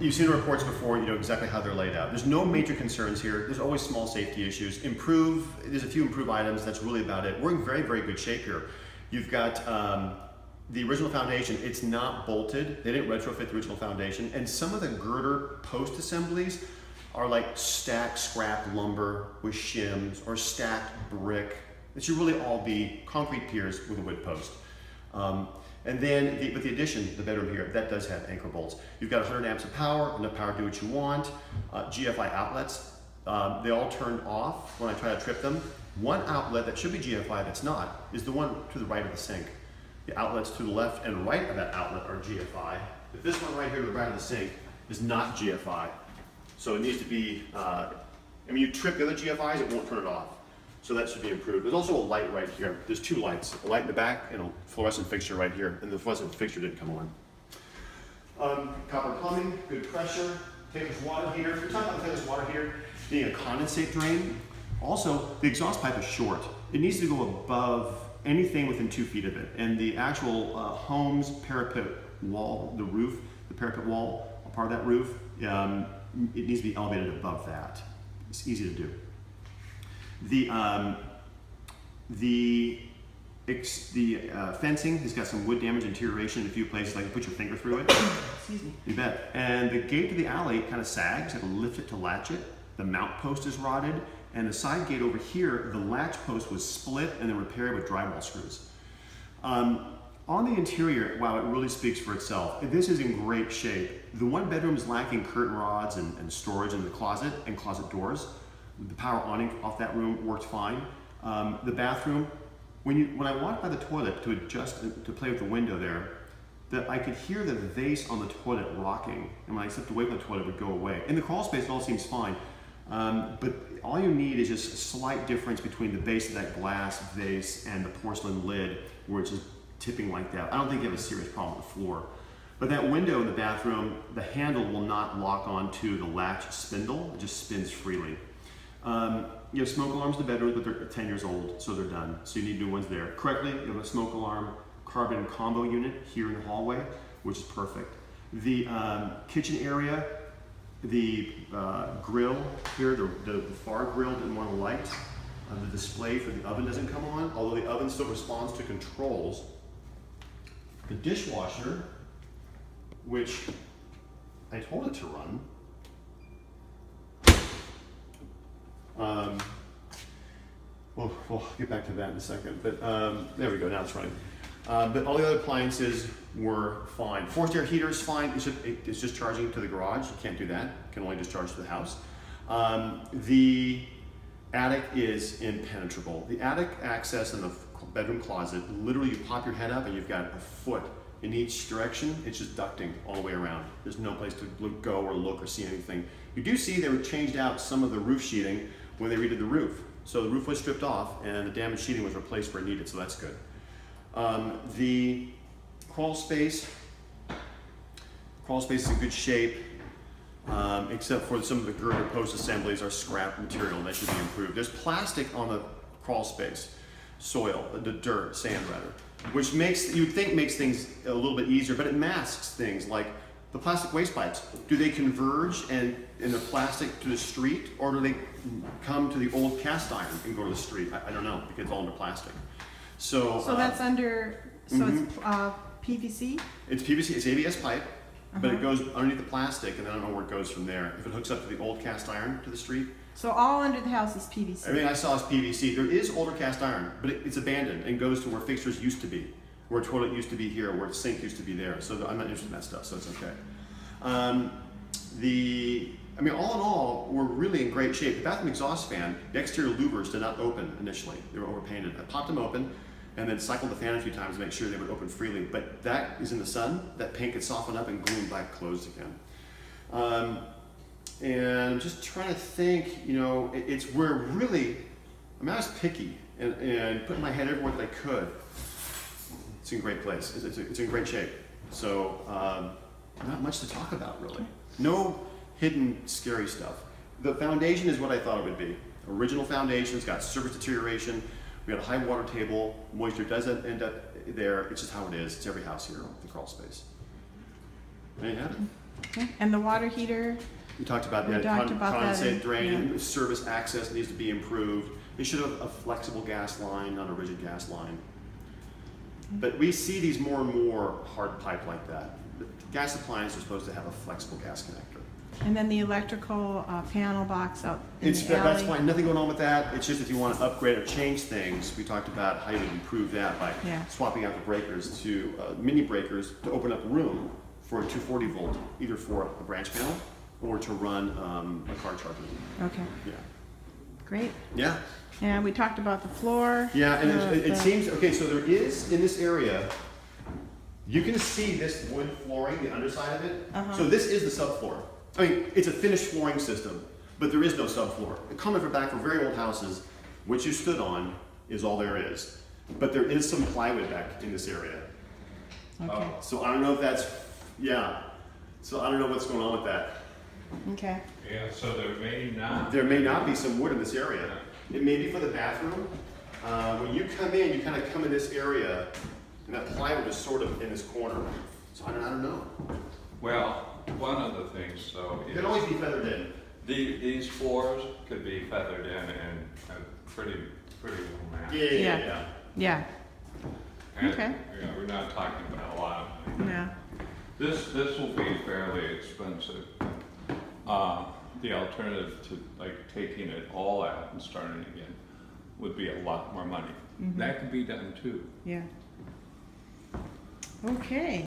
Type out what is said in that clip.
You've seen the reports before, you know exactly how they're laid out. There's no major concerns here. There's always small safety issues. There's a few improve items, that's really about it. We're in very, very good shape here. You've got the original foundation, it's not bolted. They didn't retrofit the original foundation. And some of the girder post assemblies are like stacked scrap lumber with shims or stacked brick. It should really all be concrete piers with a wood post. And then with the addition, the bedroom here, that does have anchor bolts. You've got 100 amps of power, enough power to do what you want. GFI outlets, they all turned off when I try to trip them. One outlet that should be GFI that's not is the one to the right of the sink. The outlets to the left and right of that outlet are GFI. But this one right here to the right of the sink is not GFI. So it needs to be, you trip the other GFIs, it won't turn it off. So that should be improved. There's also a light right here. There's two lights, a light in the back and a fluorescent fixture right here. And the fluorescent fixture didn't come on. Copper plumbing, good pressure. Tankless water heater. If you're talking about the tankless water heater, needing a condensate drain. Also, the exhaust pipe is short. It needs to go above anything within 2 feet of it. And the actual home's parapet wall, the roof, the parapet wall, a part of that roof, it needs to be elevated above that. It's easy to do. The fencing has got some wood damage and deterioration in a few places, like you put your finger through it. Excuse me. You bet. And the gate to the alley kind of sags. You have to lift it to latch it. The mount post is rotted. And the side gate over here, the latch post was split and then repaired with drywall screws. On the interior, wow, it really speaks for itself. This is in great shape. The one bedroom is lacking curtain rods and storage in the closet and closet doors. The power awning off that room worked fine. The bathroom, when I walked by the toilet to adjust, to play with the window there, that I could hear the vase on the toilet rocking, and when I stepped away from the toilet, it would go away. In the crawl space, it all seems fine, but all you need is just a slight difference between the base of that glass vase and the porcelain lid, where it's just tipping like that. I don't think you have a serious problem with the floor. But that window in the bathroom, the handle will not lock onto the latch spindle, it just spins freely. You have smoke alarms in the bedroom, but they're 10 years old, so they're done. So you need new ones there. Correctly, you have a smoke alarm carbon combo unit here in the hallway, which is perfect. The kitchen area, the grill here, the far grill didn't want to light. The display for the oven doesn't come on, although the oven still responds to controls. The dishwasher, which I told it to run, we'll get back to that in a second, but there we go, now it's running. But all the other appliances were fine. Forced air heater is fine, it's just charging to the garage, you can't do that, it can only discharge to the house. The attic is impenetrable. The attic access in the bedroom closet, literally you pop your head up and you've got a foot in each direction, it's just ducting all the way around. There's no place to go or look or see anything. You do see they changed out some of the roof sheeting when they redid the roof. So the roof was stripped off and the damaged sheeting was replaced where needed, so that's good. The crawl space is in good shape, except for some of the girder post assemblies are scrap material and that should be improved. There's plastic on the crawl space, soil, the dirt, sand rather, which you'd think makes things a little bit easier, but it masks things like the plastic waste pipes. Do they converge and in the plastic to the street, or do they come to the old cast iron and go to the street? I don't know, because it's all under plastic. So that's under, so it's PVC? It's PVC, it's ABS pipe, but it goes underneath the plastic, and I don't know where it goes from there. If it hooks up to the old cast iron to the street. So all under the house is PVC? Everything I saw is PVC. There is older cast iron, but it's abandoned and goes to where fixtures used to be, where a toilet used to be here, where a sink used to be there. So I'm not interested in that stuff, so it's okay. All in all, we're really in great shape. The bathroom exhaust fan, the exterior louvers did not open initially. They were overpainted. I popped them open and then cycled the fan a few times to make sure they would open freely. But that is in the sun. That paint gets softened up and glued back closed again. And I'm just trying to think, I was picky and putting my head everywhere that I could. It's in a great place. It's in great shape. So not much to talk about really. No hidden scary stuff. The foundation is what I thought it would be. Original foundation, it's got surface deterioration. We got a high water table. Moisture doesn't end up there. It's just how it is. It's every house here, the crawl space. There you have it. Okay. And the water heater, We talked about We that. talked about that Condensate in- drain, yeah. service access needs to be improved. They should have a flexible gas line, not a rigid gas line. But we see these more and more hard pipe like that. The gas appliances are supposed to have a flexible gas connector. and then the electrical panel box out in the That's alley. fine, nothing going on with that. It's just if you want to upgrade or change things, we talked about how you would improve that by Yeah. swapping out the breakers to mini breakers to open up room for a 240 volt, either for a branch panel or to run a car charger. Okay, Yeah. great. Yeah. And we talked about the floor. Yeah, and it the- seems, okay, so there is in this area, you can see this wood flooring, the underside of it. Uh-huh. So this is the subfloor. I mean, it's a finished flooring system, but there is no subfloor. A common for back for very old houses, what you stood on is all there is. But there is some plywood back in this area. Okay, So I don't know if that's, yeah. So I don't know what's going on with that. okay, Yeah, so there may not. There may not be some wood in this area. It may be for the bathroom. When you come in, you kind of come in this area, and that plywood is sort of in this corner. So I don't know. Well, one of the things though It can always be feathered in. these floors could be feathered in and pretty well matched. Yeah. yeah, And, okay. you know, we're not talking about a lot of money. yeah, This will be fairly expensive. The alternative to like taking it all out and starting again would be a lot more money. That could be done too. yeah. Okay.